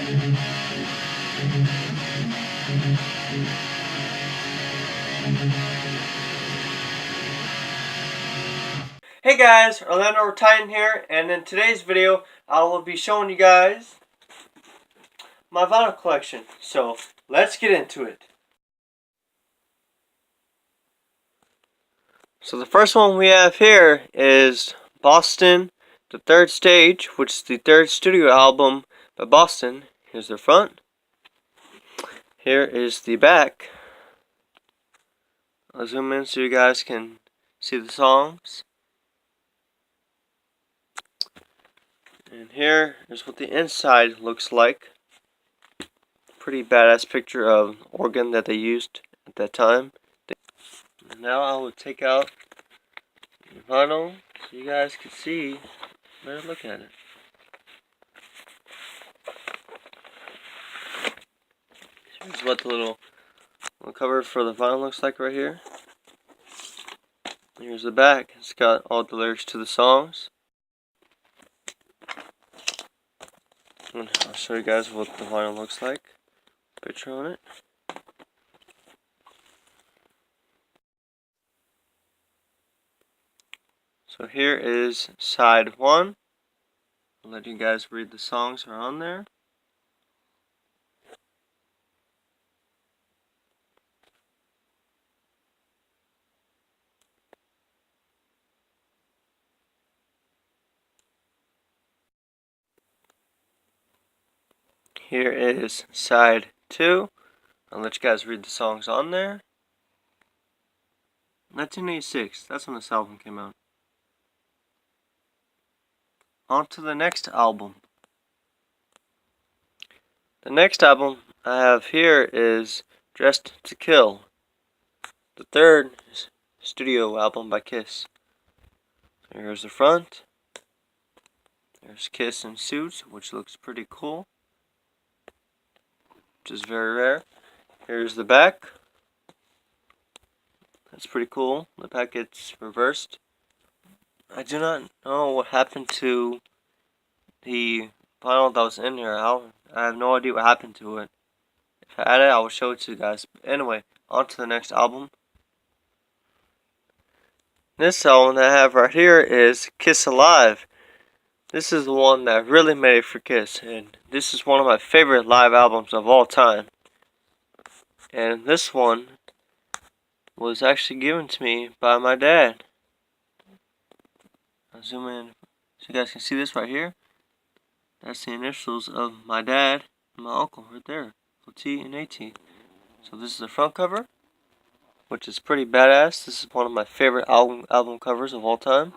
Hey guys, Orlando Titan here, and in today's video I will be showing you guys my vinyl collection. So let's get into it. So the first one we have here is Boston, the Third Stage, which is the third studio album by Boston. Here's the front. Here is the back. I'll zoom in so you guys can see the songs. And here is what the inside looks like. Pretty badass picture of organ that they used at that time. And now I will take out the vinyl so you guys can see. Better look at it. Here's what the little cover for the vinyl looks like right here. Here's the back. It's got all the lyrics to the songs. And I'll show you guys what the vinyl looks like. Picture on it. So here is side 1. I'll let you guys read the songs that are on there. Here is side 2. I'll let you guys read the songs on there. 1986, that's when this album came out. On to the next album. The next album I have here is Dressed to Kill, the third studio album by Kiss. So here's the front. There's Kiss in suits, which looks pretty cool, which is very rare. Here's the back. That's pretty cool. The back gets reversed. I do not know what happened to the vinyl that was in here. I have no idea what happened to it. If I had it, I will show it to you guys. But anyway, on to the next album. This album that I have right here is Kiss Alive. This is the one that really made it for Kiss, and this is one of my favorite live albums of all time. And this one was actually given to me by my dad. I'll zoom in so you guys can see this right here. That's the initials of my dad and my uncle right there, T and AT. So this is the front cover, which is pretty badass. This is one of my favorite album covers of all time.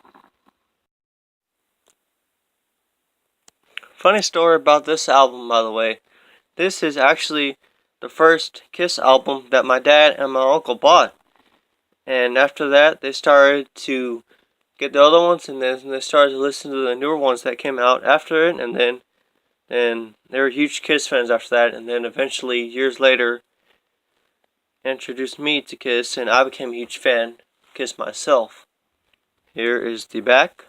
Funny story about this album, by the way. This is actually the first Kiss album that my dad and my uncle bought. And after that, they started to get the other ones, and then they started to listen to the newer ones that came out after it, and then they were huge Kiss fans after that, and then eventually, years later, introduced me to Kiss, and I became a huge fan of Kiss myself. Here is the back,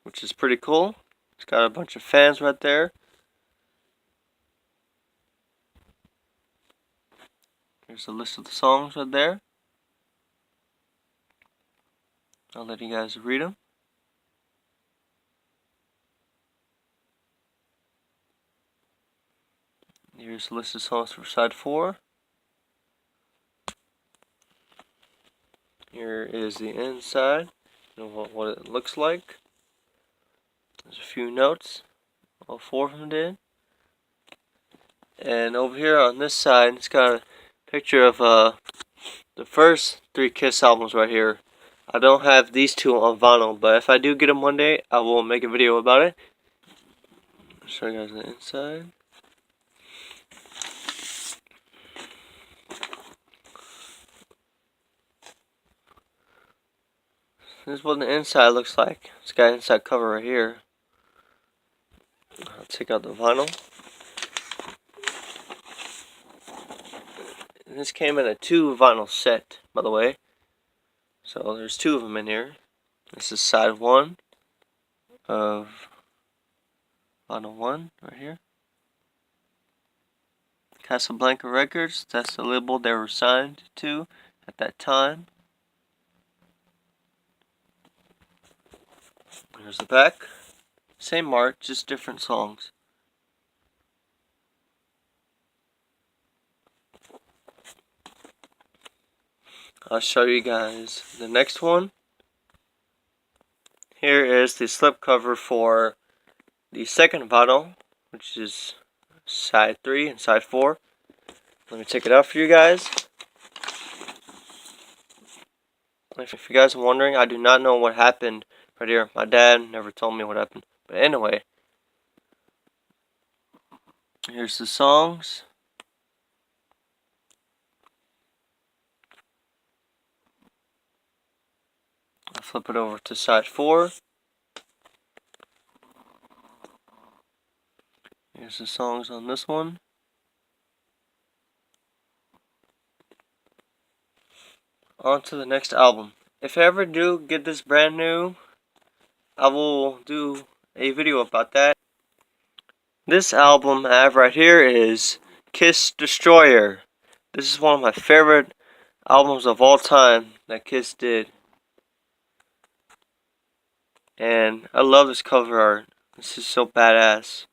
which is pretty cool. It's got a bunch of fans right there. Here's a list of the songs right there. I'll let you guys read them. Here's a list of songs for side 4. Here is the inside, what it looks like. There's a few notes, all 4 of them did. And over here on this side, it's got a picture of the first 3 Kiss albums right here. I don't have these 2 on vinyl, but if I do get them one day, I will make a video about it. I'll show you guys the inside. This is what the inside looks like. It's got an inside cover right here. I'll take out the vinyl. And this came in a 2 vinyl set, by the way. So there's 2 of them in here. This is side 1 of Vinyl 1 right here. Casablanca Records, that's the label they were signed to at that time. There's the back. Same art, just different songs. I'll show you guys the next one. Here is the slipcover for the second vinyl, which is side 3 and side 4. Let me take it out for you guys. If you guys are wondering, I do not know what happened right here. My dad never told me what happened. But anyway, here's the songs. I'll flip it over to side 4. Here's the songs on this one. On to the next album. If I ever do get this brand new, I will do a video about that. This album I have right here is Kiss Destroyer. This is one of my favorite albums of all time that Kiss did. And I love this cover art. This is so badass.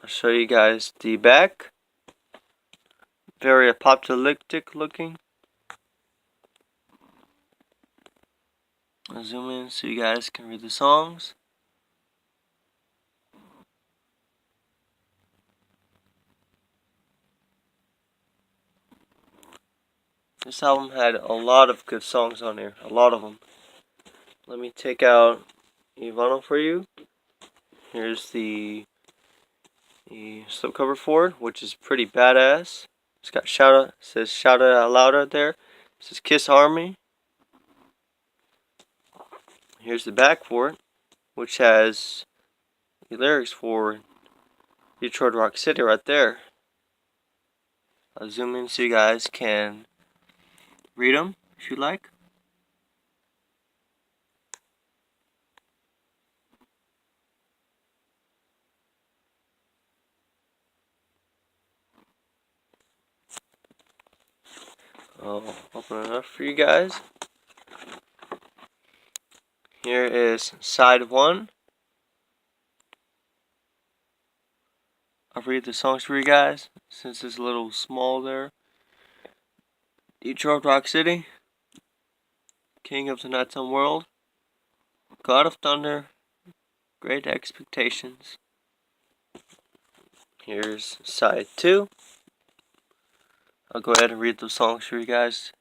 I'll show you guys the back. Very apocalyptic looking. I'll zoom in so you guys can read the songs. This album had a lot of good songs on here. A lot of them. Let me take out Ivano for you. Here's the slipcover for it, which is pretty badass. It's got says shout it out loud right there. It says Kiss Army. Here's the back for it, which has the lyrics for Detroit Rock City right there. I'll zoom in so you guys can read them if you like. I'll open it up for you guys. Here is side 1. I'll read the songs for you guys since it's a little small there. Detroit Rock City, King of the Nighttime World, God of Thunder, Great Expectations. Here's side 2. I'll go ahead and read those songs for you guys.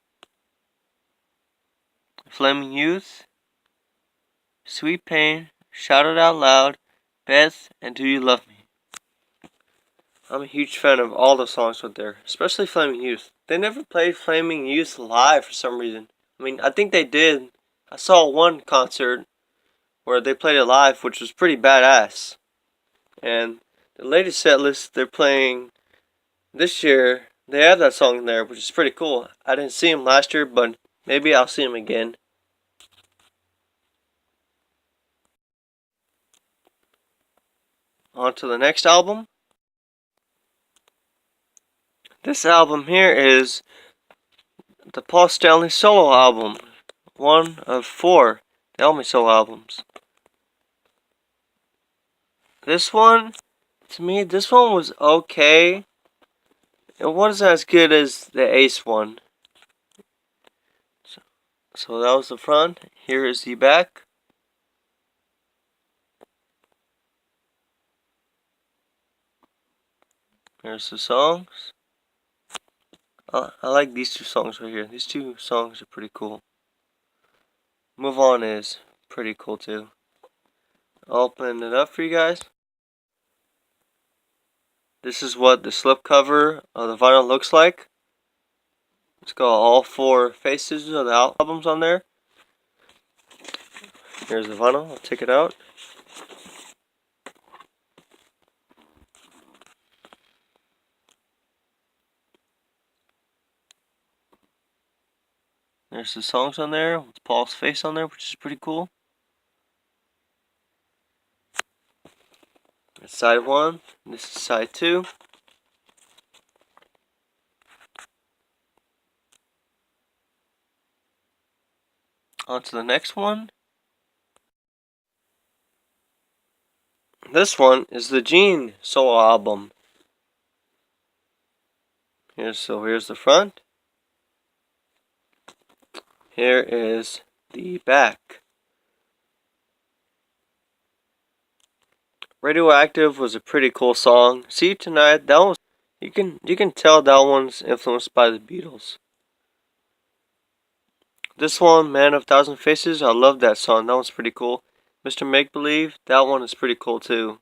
Flaming Youth, Sweet Pain, Shout It Out Loud, Beth, and Do You Love Me? I'm a huge fan of all the songs out there, especially Flaming Youth. They never played Flaming Youth live for some reason. I mean, I think they did. I saw one concert where they played it live, which was pretty badass. And the latest set list they're playing this year, they have that song in there, which is pretty cool. I didn't see him last year, but maybe I'll see him again. On to the next album. This album here is the Paul Stanley solo album. One of 4 Stanley solo albums. This one, to me, this one was okay. It wasn't as good as the Ace one. So that was the front. Here is the back. Here's the songs. I like these 2 songs right here. These 2 songs are pretty cool. Move On is pretty cool too. I'll open it up for you guys. This is what the slipcover of the vinyl looks like. It's got all 4 faces of the albums on there. Here's the vinyl. I'll take it out. There's the songs on there with Paul's face on there, which is pretty cool. That's side 1. This is side 2. On to the next one. This one is the Gene solo album. Here's the front. Here is the back. Radioactive was a pretty cool song. See You Tonight, that was you can tell that one's influenced by the Beatles. This one, Man of Thousand Faces, I love that song. That one's pretty cool. Mr. Make Believe, that one is pretty cool too.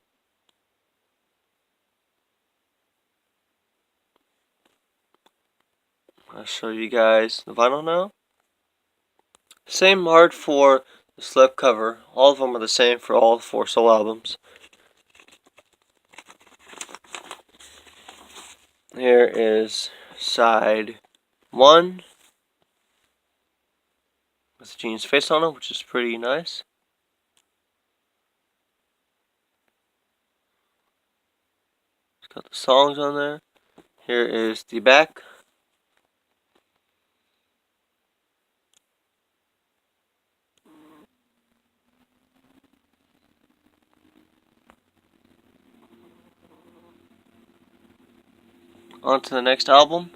I'll show you guys the vinyl now. Same art for the slip cover. All of them are the same for all 4 solo albums. Here is side 1 with Gene's face on it, which is pretty nice. It's got the songs on there. Here is the back. On to the next album.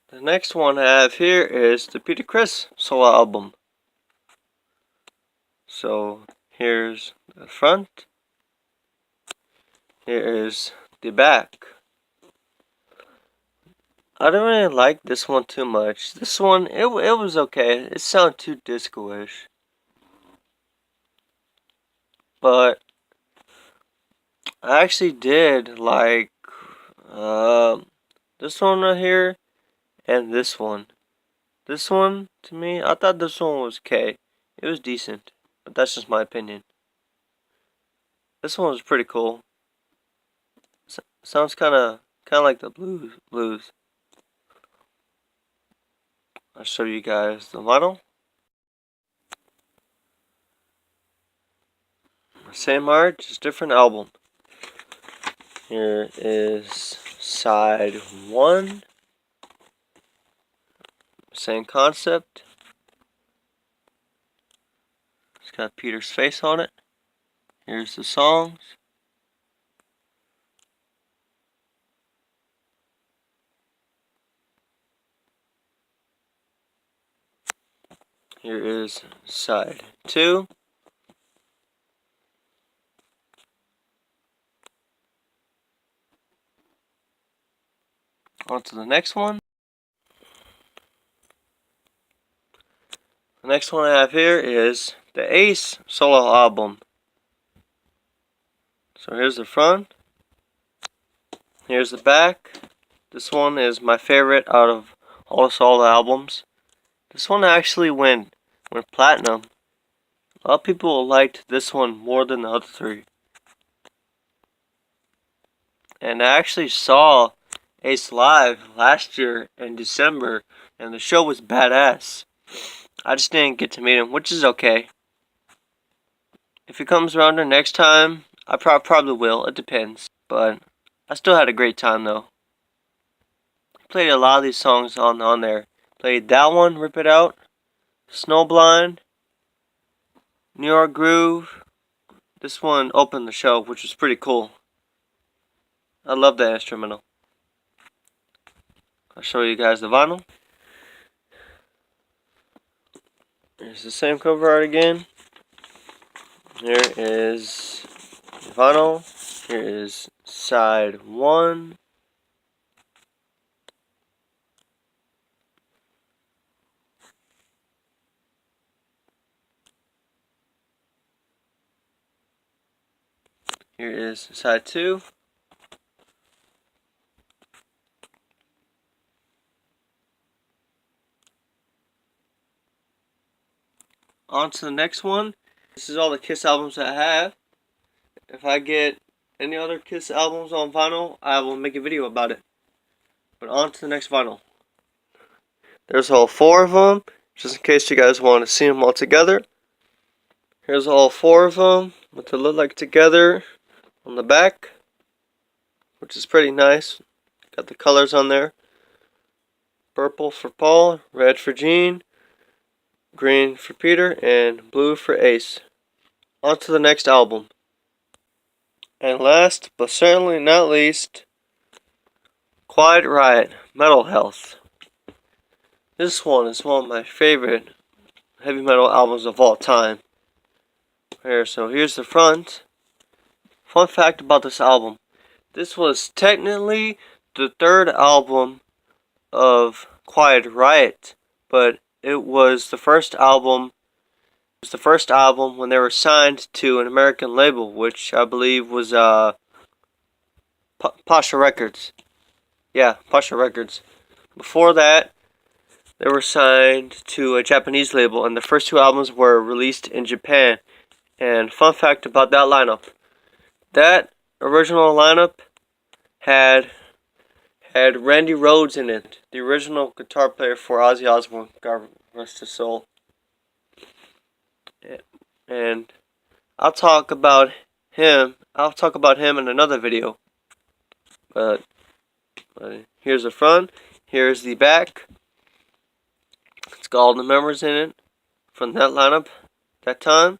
The next one I have here is the Peter Criss solo album. So here's the front. Here is the back. I don't really like this one too much. This one, it was okay. It sounded too disco-ish. But I actually did like this one right here and this one. This one, to me, I thought this one was okay. It was decent, but that's just my opinion. This one was pretty cool. Sounds kind of like the blues. I'll show you guys the vinyl. Same art, just different album. Here is side 1. Same concept. It's got Peter's face on it. Here's the songs. Here is side 2. On to the next one. The next one I have here is the Ace solo album. So here's the front. Here's the back. This one is my favorite out of all the solo albums. This one actually went platinum. A lot of people liked this one more than the other 3. And I actually saw Ace live last year in December, and the show was badass. I just didn't get to meet him, which is okay. If he comes around here next time, I probably will. It depends. But I still had a great time though. I played a lot of these songs on there. Played that one, Rip It Out, Snowblind, New York Groove. This one opened the show, which was pretty cool. I love that instrumental. I'll show you guys the vinyl. Here's the same cover art again. Here is the vinyl. Here is side 1. Here is side 2. On to the next one. This is all the Kiss albums I have. If I get any other Kiss albums on vinyl, I will make a video about it. But on to the next vinyl. There's all 4 of them, just in case you guys want to see them all together. Here's all 4 of them, what they look like together on the back, which is pretty nice. Got the colors on there. Purple for Paul, red for Gene, green for Peter, and blue for Ace. On to the next album. And last, but certainly not least, Quiet Riot, Metal Health. This one is one of my favorite heavy metal albums of all time. So here's the front. Fun fact about this album. This was technically the 3rd album of Quiet Riot, but it was the first album. It was the first album when they were signed to an American label, which I believe was Pasha Records. Yeah, Pasha Records. Before that, they were signed to a Japanese label, and the first 2 albums were released in Japan. And fun fact about that lineup: that original lineup had Randy Rhoads in it, the original guitar player for Ozzy Osbourne, God rest his soul. And I'll talk about him in another video. But here's the front, here's the back. It's got all the members in it from that lineup that time.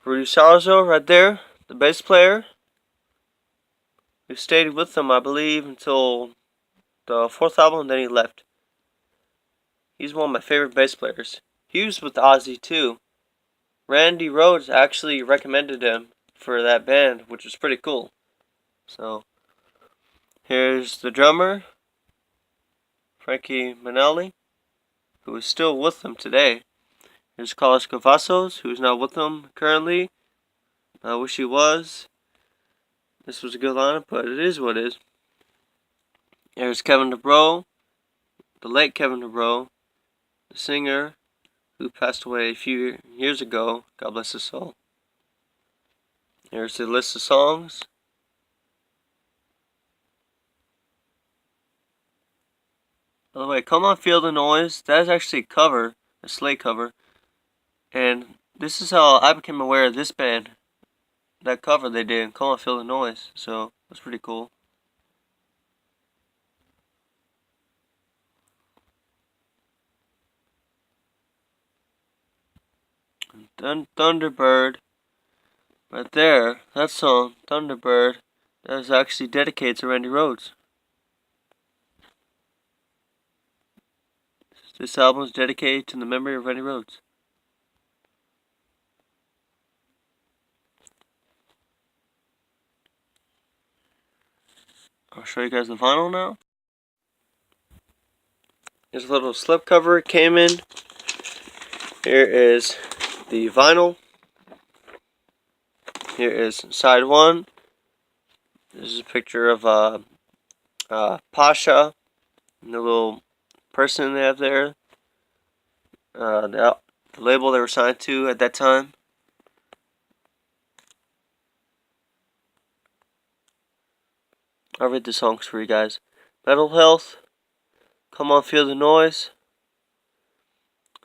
Rudy Sarzo right there, the bass player, who stayed with them, I believe, until the 4th album, and then he left. He's one of my favorite bass players. He was with Ozzy too. Randy Rhoads actually recommended him for that band, which was pretty cool. So, here's the drummer, Frankie Manelli, who is still with them today. Here's Carlos Cavazos, who's not with them currently. I wish he was. This was a good lineup, but it is what it is. Here's Kevin DuBrow, the late Kevin DuBrow, the singer who passed away a few years ago. God bless his soul. Here's the list of songs. By the way, Come On Feel the Noise, that is actually a cover, a Slate cover. And this is how I became aware of this band. That cover they did, Come On Feel the Noise. So, that's pretty cool. Thunderbird, right there, that song, Thunderbird, that is actually dedicated to Randy Rhoads. This album is dedicated to the memory of Randy Rhoads. I'll show you guys the vinyl now. Here's a little slipcover it came in. Here is the vinyl. Here is side 1. This is a picture of Pasha and the little person they have there. The label they were signed to at that time. I'll read the songs for you guys. Metal Health, Come On Feel the Noise,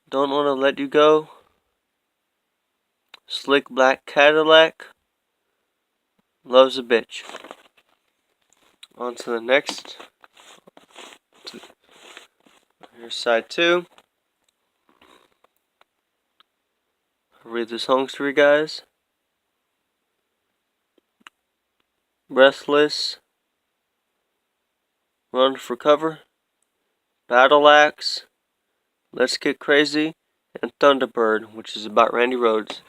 Don't Wanna Let You Go, Slick Black Cadillac, Love's a Bitch. On to the next. Here's side 2. I'll read the songs for you guys. Breathless, Run for Cover, Battle Axe, Let's Get Crazy, and Thunderbird, which is about Randy Rhoads.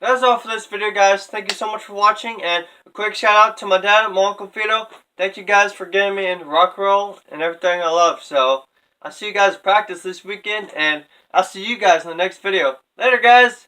That's all for this video, guys. Thank you so much for watching, and a quick shout out to my dad and my Uncle Fido. Thank you guys for getting me into rock and roll and everything I love. So, I'll see you guys at practice this weekend, and I'll see you guys in the next video. Later, guys!